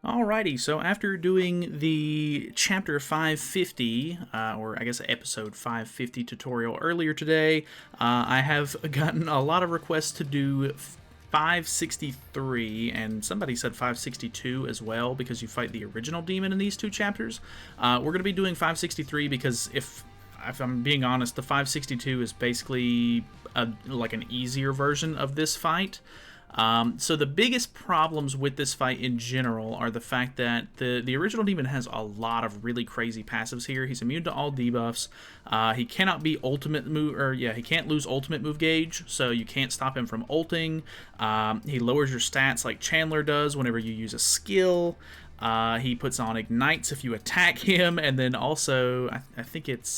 Alrighty, so after doing the chapter 550, or I guess episode 550 tutorial earlier today, I have gotten a lot of requests to do 563, and somebody said 562 as well, because you fight the original demon in these two chapters. We're going to be doing 563 because if I'm being honest, the 562 is basically like an easier version of this fight. So the biggest problems with this fight in general are the fact that the original demon has a lot of really crazy passives here. He's immune to all debuffs. He cannot be ultimate move, or yeah, he can't lose ultimate move gauge, so you can't stop him from ulting. He lowers your stats like Chandler does whenever you use a skill. He puts on ignites if you attack him, and then also, I think it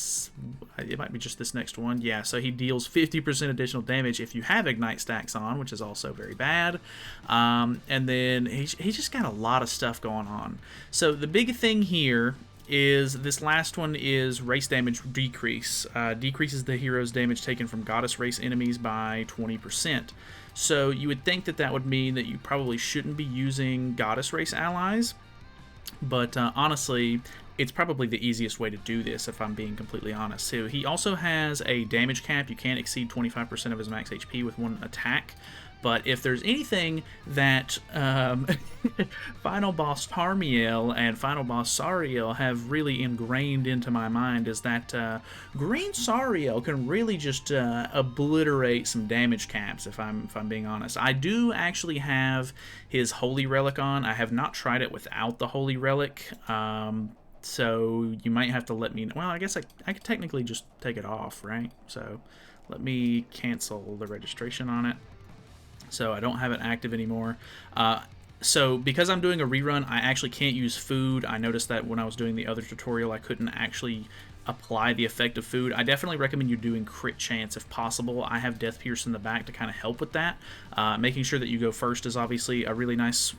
might be just this next one. Yeah, so he deals 50% additional damage if you have ignite stacks on, which is also very bad. And then he's just got a lot of stuff going on. So the big thing here is this last one is race damage decrease. Decreases the hero's damage taken from goddess race enemies by 20%. So you would think that would mean that you probably shouldn't be using goddess race allies. But honestly, it's probably the easiest way to do this, if I'm being completely honest. So he also has a damage cap. You can't exceed 25% of his max HP with one attack. But if there's anything that Final Boss Tarmiel and Final Boss Sariel have really ingrained into my mind is that Green Sariel can really just obliterate some damage caps, if I'm being honest. I do actually have his Holy Relic on. I have not tried it without the Holy Relic. So you might have to let me know. Well, I guess I could technically just take it off, right? So let me cancel the registration on it, so I don't have it active anymore. So because I'm doing a rerun, I actually can't use food. I noticed that when I was doing the other tutorial, I couldn't actually apply the effect of food. I definitely recommend you doing crit chance if possible. I have Death Pierce in the back to kind of help with that. Making sure that you go first is obviously a really nice,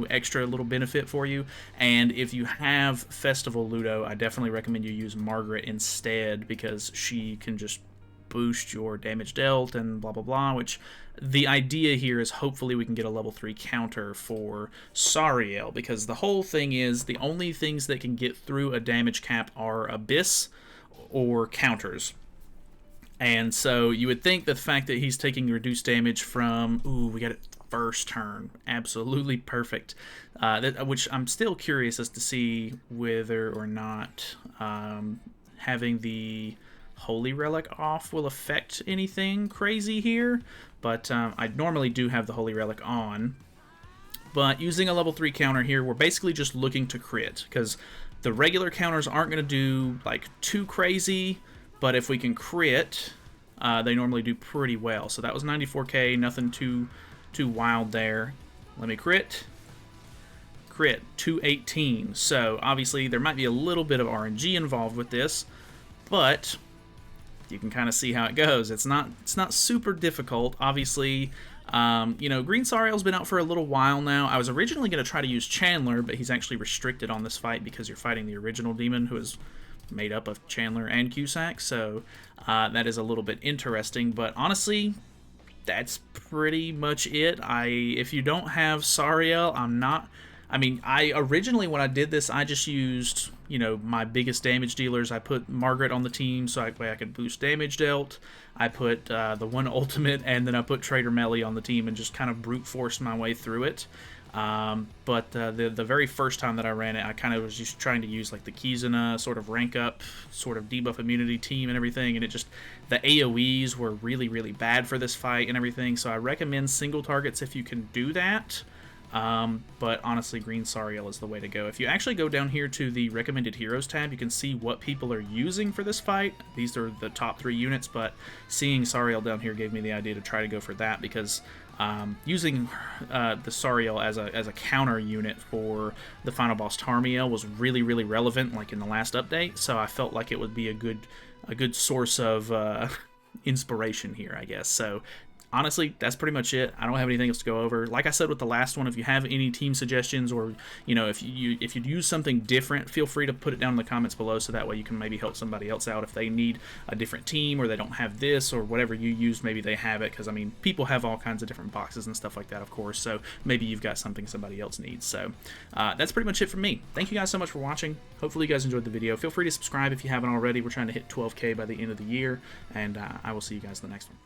extra little benefit for you. And if you have Festival Ludo, I definitely recommend you use Margaret instead, because she can just boost your damage dealt and blah blah blah, which the idea here is hopefully we can get a level 3 counter for Sariel, because the whole thing is the only things that can get through a damage cap are Abyss or counters. And so you would think that the fact that he's taking reduced damage from, we got it first turn, absolutely perfect, which I'm still curious as to see whether or not having the Holy Relic off will affect anything crazy here, but I normally do have the Holy Relic on. But using a level 3 counter here, we're basically just looking to crit, because the regular counters aren't going to do like too crazy, but if we can crit, they normally do pretty well. So that was 94k, nothing too wild there. Let me crit. Crit, 218. So obviously there might be a little bit of RNG involved with this, but you can kind of see how it goes. It's not super difficult. Obviously, Green Sariel's been out for a little while now. I was originally going to try to use Chandler, but he's actually restricted on this fight because you're fighting the original demon, who is made up of Chandler and Cusack, so that is a little bit interesting. But honestly, that's pretty much it. If you don't have Sariel, I originally, when I did this, I just used, my biggest damage dealers. I put Margaret on the team so I could boost damage dealt. I put the one ultimate, and then I put Trader Melly on the team and just kind of brute forced my way through it. But the very first time that I ran it, I kind of was just trying to use like the Kizuna sort of rank up, sort of debuff immunity team and everything, and the AoEs were really, really bad for this fight and everything, so I recommend single targets if you can do that. But honestly, Green Sariel is the way to go. If you actually go down here to the Recommended Heroes tab, you can see what people are using for this fight. These are the top 3 units, but seeing Sariel down here gave me the idea to try to go for that, because using the Sariel as a counter unit for the final boss Tarmiel was really, really relevant, like in the last update, so I felt like it would be a good source of inspiration here, I guess. So honestly, that's pretty much it. I don't have anything else to go over. Like I said with the last one, if you have any team suggestions, or if you'd use something different, feel free to put it down in the comments below, so that way you can maybe help somebody else out if they need a different team, or they don't have this, or whatever you used, maybe they have it, because I mean, people have all kinds of different boxes and stuff like that, of course, so maybe you've got something somebody else needs. So that's pretty much it from me. Thank you guys so much for watching. Hopefully you guys enjoyed the video. Feel free to subscribe if you haven't already. We're trying to hit 12K by the end of the year, and I will see you guys in the next one.